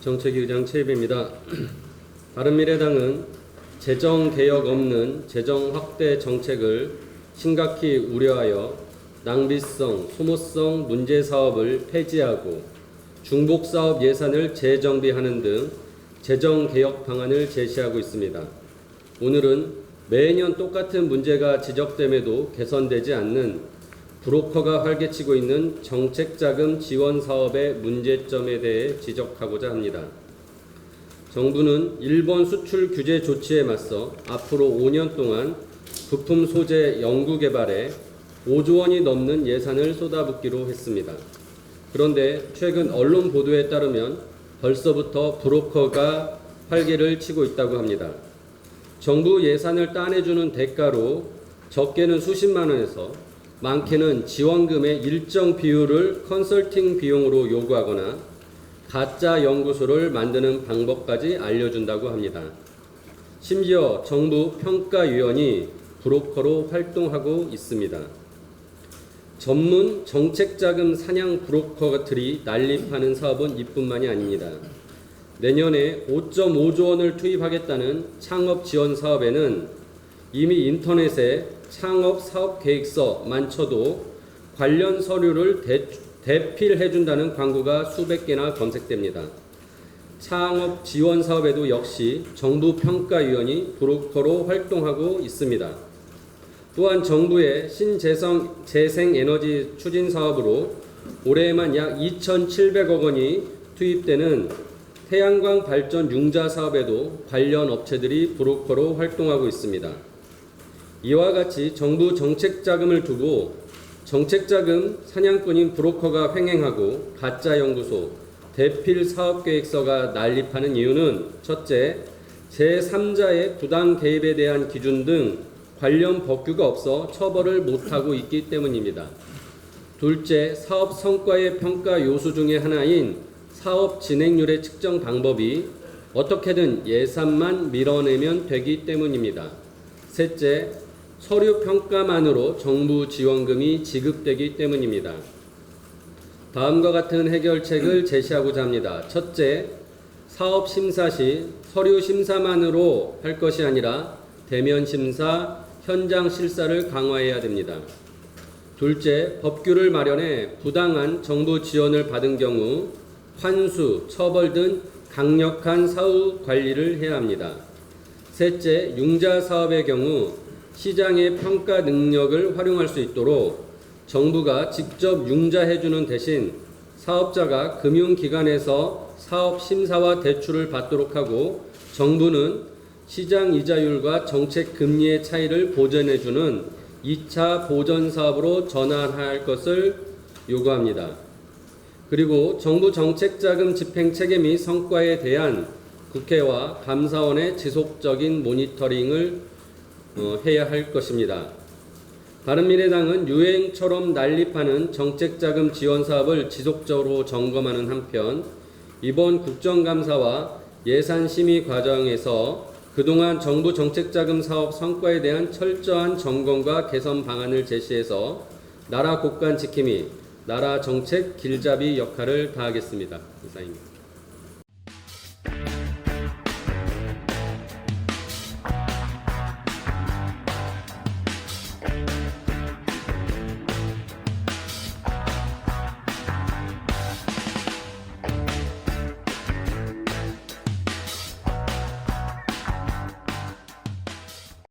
정책위의장 최입입니다. 바른미래당은 재정개혁 없는 재정 확대 정책을 심각히 우려하여 낭비성, 소모성 문제 사업을 폐지하고 중복 사업 예산을 재정비하는 등 재정개혁 방안을 제시하고 있습니다. 오늘은 매년 똑같은 문제가 지적됨에도 개선되지 않는 브로커가 활개치고 있는 정책자금 지원 사업의 문제점에 대해 지적하고자 합니다. 정부는 일본 수출 규제 조치에 맞서 앞으로 5년 동안 부품 소재 연구 개발에 5조 원이 넘는 예산을 쏟아붓기로 했습니다. 그런데 최근 언론 보도에 따르면 벌써부터 브로커가 활개를 치고 있다고 합니다. 정부 예산을 따내주는 대가로 적게는 수십만 원에서 많게는 지원금의 일정 비율을 컨설팅 비용으로 요구하거나 가짜 연구소를 만드는 방법까지 알려준다고 합니다. 심지어 정부 평가위원이 브로커로 활동하고 있습니다. 전문 정책자금 사냥 브로커들이 난립하는 사업은 이뿐만이 아닙니다. 내년에 5.5조 원을 투입하겠다는 창업 지원 사업에는 이미 인터넷에 창업 사업 계획서만 쳐도 관련 서류를 대필해준다는 광고가 수백 개나 검색됩니다. 창업 지원 사업에도 역시 정부 평가위원이 브로커로 활동하고 있습니다. 또한 정부의 신재생에너지 추진 사업으로 올해에만 약 2,700억 원이 투입되는 태양광 발전 융자 사업에도 관련 업체들이 브로커로 활동하고 있습니다. 이와 같이 정부 정책자금을 두고 정책자금 사냥꾼인 브로커가 횡행하고 가짜 연구소, 대필 사업계획서가 난립하는 이유는 첫째, 제3자의 부당 개입에 대한 기준 등 관련 법규가 없어 처벌을 못하고 있기 때문입니다. 둘째, 사업 성과의 평가 요소 중의 하나인 사업 진행률의 측정 방법이 어떻게든 예산만 밀어내면 되기 때문입니다. 셋째, 서류 평가만으로 정부 지원금이 지급되기 때문입니다. 다음과 같은 해결책을 제시하고자 합니다. 첫째, 사업 심사 시 서류 심사만으로 할 것이 아니라 대면 심사, 현장 실사를 강화해야 됩니다. 둘째, 법규를 마련해 부당한 정부 지원을 받은 경우 환수, 처벌 등 강력한 사후 관리를 해야 합니다. 셋째, 융자 사업의 경우 시장의 평가 능력을 활용할 수 있도록 정부가 직접 융자해주는 대신 사업자가 금융기관에서 사업 심사와 대출을 받도록 하고 정부는 시장 이자율과 정책 금리의 차이를 보전해주는 2차 보전 사업으로 전환할 것을 요구합니다. 그리고 정부 정책자금 집행 체계 및 성과에 대한 국회와 감사원의 지속적인 모니터링을 해야 할 것입니다. 바른미래당은 유행처럼 난립하는 정책자금 지원 사업을 지속적으로 점검하는 한편 이번 국정감사와 예산심의 과정에서 그동안 정부 정책자금 사업 성과에 대한 철저한 점검과 개선 방안을 제시해서 나라 곳간 지킴이, 나라 정책 길잡이 역할을 다하겠습니다. 이상입니다.